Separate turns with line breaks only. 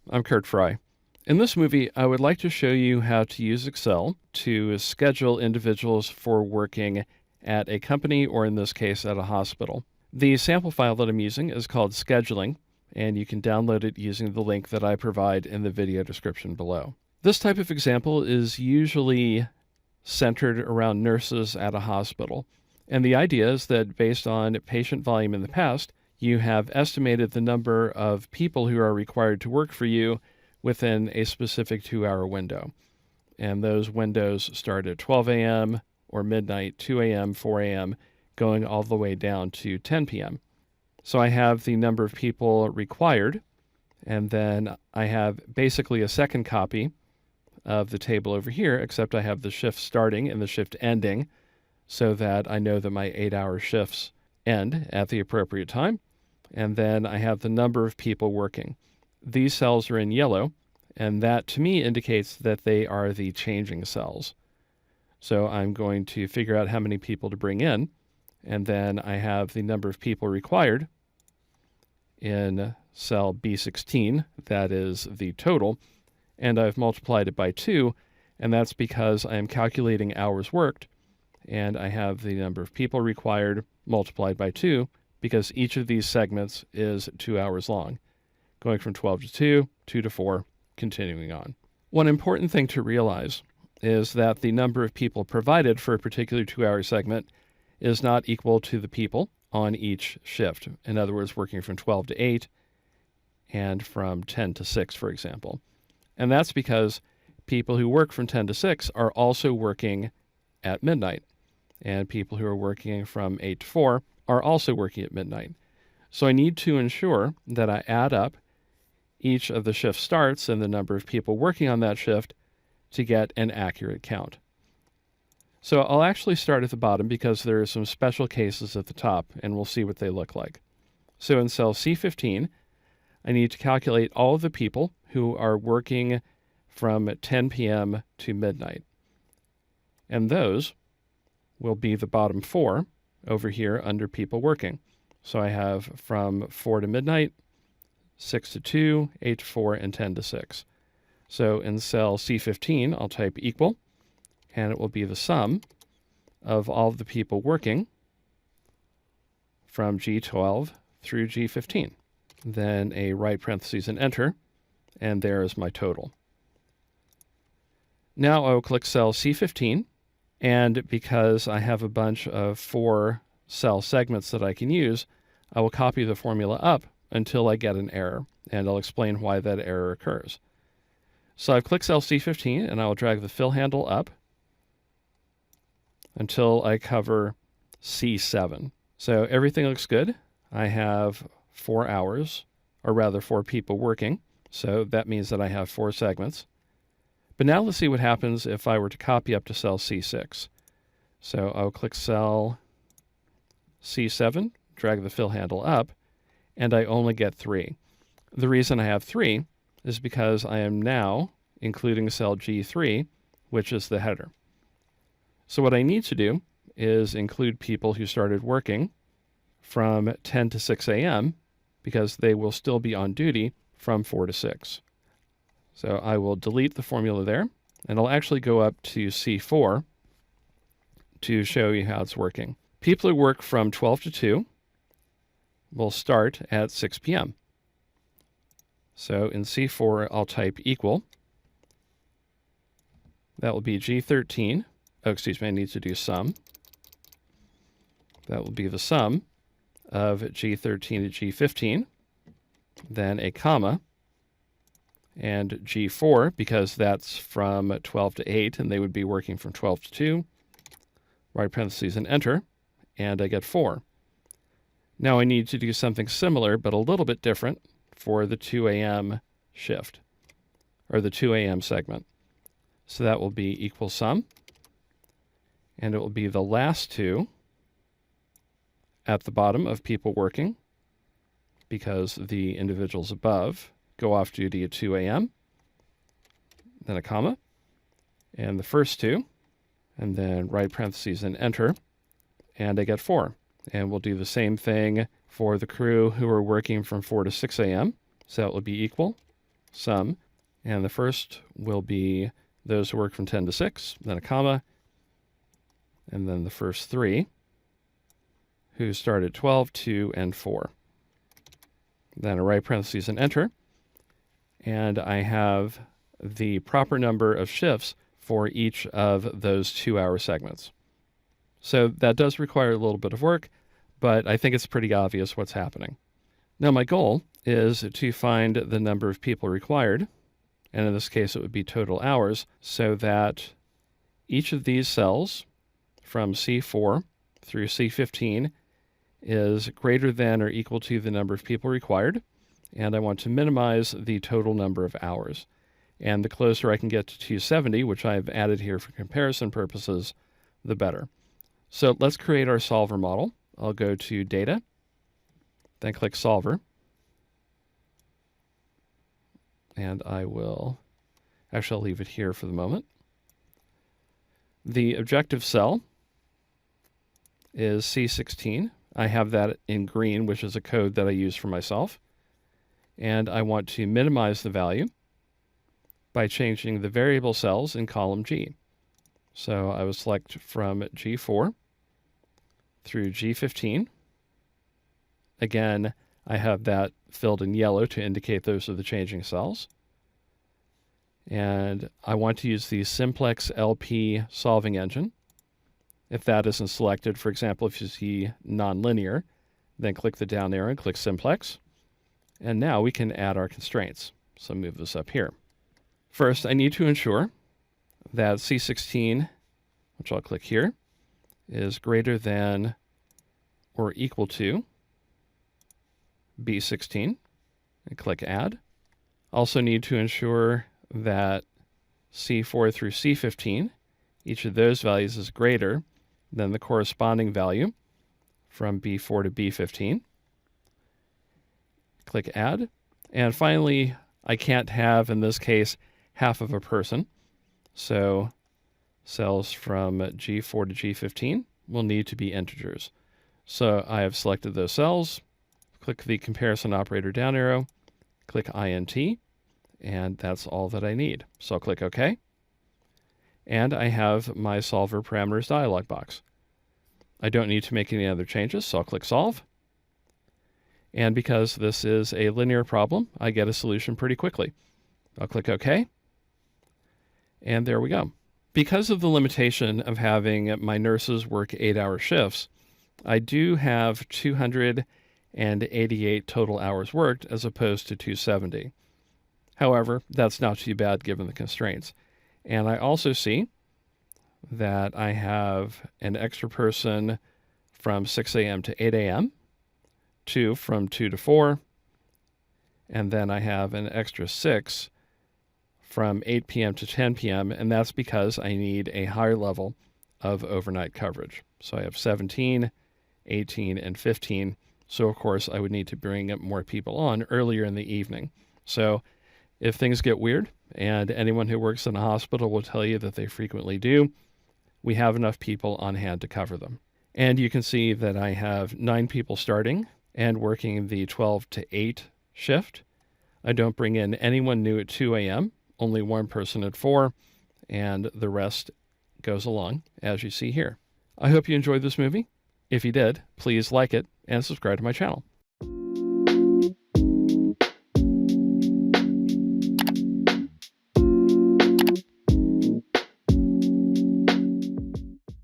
I'm Curt Frye. In this movie, I would like to show you how to use Excel to schedule individuals for working at a company, or in this case, at a hospital. The sample file that I'm using is called Scheduling, and you can download it using the link that I provide in the video description below. This type of example is usually centered around nurses at a hospital. And the idea is that based on patient volume in the past, you have estimated the number of people who are required to work for you within a specific 2-hour window. And those windows start at 12 a.m. or midnight, 2 a.m., 4 a.m., going all the way down to 10 p.m. So I have the number of people required, and then I have basically a second copy of the table over here, except I have the shift starting and the shift ending so that I know that my 8-hour shifts end at the appropriate time. And then I have the number of people working. These cells are in yellow, and that to me indicates that they are the changing cells. So I'm going to figure out how many people to bring in, and then I have the number of people required in cell B16, that is the total, and I've multiplied it by 2, and that's because I am calculating hours worked, and I have the number of people required multiplied by 2, because each of these segments is 2 hours long, going from 12 to 2, 2 to 4, continuing on. One important thing to realize is that the number of people provided for a particular 2-hour segment is not equal to the people on each shift. In other words, working from 12 to 8 and from 10 to 6, for example. And that's because people who work from 10 to 6 are also working at midnight, and people who are working from 8 to 4 are also working at midnight. So I need to ensure that I add up each of the shift starts and the number of people working on that shift to get an accurate count. So I'll actually start at the bottom because there are some special cases at the top, and we'll see what they look like. So in cell C15, I need to calculate all of the people who are working from 10 p.m. to midnight. And those will be the bottom 4 over here under people working. So I have from 4 to midnight, 6 to 2, 8 to 4, and 10 to 6. So in cell C15, I'll type equal, and it will be the sum of all of the people working from G12 through G15. Then a right parentheses and enter, and there is my total. Now I will click cell C15, and because I have a bunch of 4 cell segments that I can use, I will copy the formula up until I get an error, and I'll explain why that error occurs. So I've clicked cell C15, and I will drag the fill handle up until I cover C7. So everything looks good. I have 4 hours, or rather 4 people working, so that means that I have 4 segments. But now let's see what happens if I were to copy up to cell C6. So I'll click cell C7, drag the fill handle up, and I only get 3. The reason I have 3 is because I am now including cell G3, which is the header. So what I need to do is include people who started working from 10 to 6 a.m. because they will still be on duty from 4 to 6. So I will delete the formula there, and I'll actually go up to C4 to show you how it's working. People who work from 12 to 2 will start at 6 p.m. So in C4, I'll type equal. That will be G13. Oh, excuse me, I need to do sum. That will be the sum of G13 to G15, then a comma, and G4, because that's from 12 to 8, and they would be working from 12 to 2, right parentheses and enter, and I get 4. Now I need to do something similar, but a little bit different for the 2 a.m. shift, or the 2 a.m. segment. So that will be equal sum, and it will be the last 2 at the bottom of people working, because the individuals above go off duty at 2 a.m., then a comma, and the first 2, and then right parentheses and enter, and I get 4. And we'll do the same thing for the crew who are working from 4 to 6 a.m., so that will be equal, sum. And the first will be those who work from 10 to 6, then a comma, and then the first 3 who start at 12, 2, and 4. Then a right parentheses and enter. And I have the proper number of shifts for each of those 2-hour segments. So that does require a little bit of work, but I think it's pretty obvious what's happening. Now my goal is to find the number of people required, and in this case it would be total hours, so that each of these cells from C4 through C15 is greater than or equal to the number of people required, and I want to minimize the total number of hours. And the closer I can get to 270, which I've added here for comparison purposes, the better. So let's create our solver model. I'll go to Data, then click Solver. And I'll leave it here for the moment. The objective cell is C16. I have that in green, which is a code that I use for myself. And I want to minimize the value by changing the variable cells in column G. So I will select from G4 through G15. Again, I have that filled in yellow to indicate those are the changing cells. And I want to use the Simplex LP solving engine. If that isn't selected, for example, if you see nonlinear, then click the down arrow and click Simplex. And now we can add our constraints. So move this up here. First, I need to ensure that C16, which I'll click here, is greater than or equal to B16, and click Add. Also need to ensure that C4 through C15, each of those values is greater than the corresponding value from B4 to B15. Click Add. And finally, I can't have, in this case, half of a person. So cells from G4 to G15 will need to be integers. So I have selected those cells, click the comparison operator down arrow, click INT, and that's all that I need. So I'll click OK. And I have my solver parameters dialog box. I don't need to make any other changes, so I'll click Solve. And because this is a linear problem, I get a solution pretty quickly. I'll click OK. And there we go. Because of the limitation of having my nurses work 8-hour shifts, I do have 288 total hours worked as opposed to 270. However, that's not too bad given the constraints. And I also see that I have an extra person from 6 a.m. to 8 a.m., 2 from 2 to 4, and then I have an extra 6 from 8 p.m. to 10 p.m., and that's because I need a higher level of overnight coverage. So I have 17, 18, and 15. So, of course, I would need to bring more people on earlier in the evening. So if things get weird, and anyone who works in a hospital will tell you that they frequently do, we have enough people on hand to cover them. And you can see that I have 9 people starting and working the 12 to 8 shift. I don't bring in anyone new at 2 a.m., only one person at 4, and the rest goes along, as you see here. I hope you enjoyed this movie. If you did, please like it and subscribe to my channel.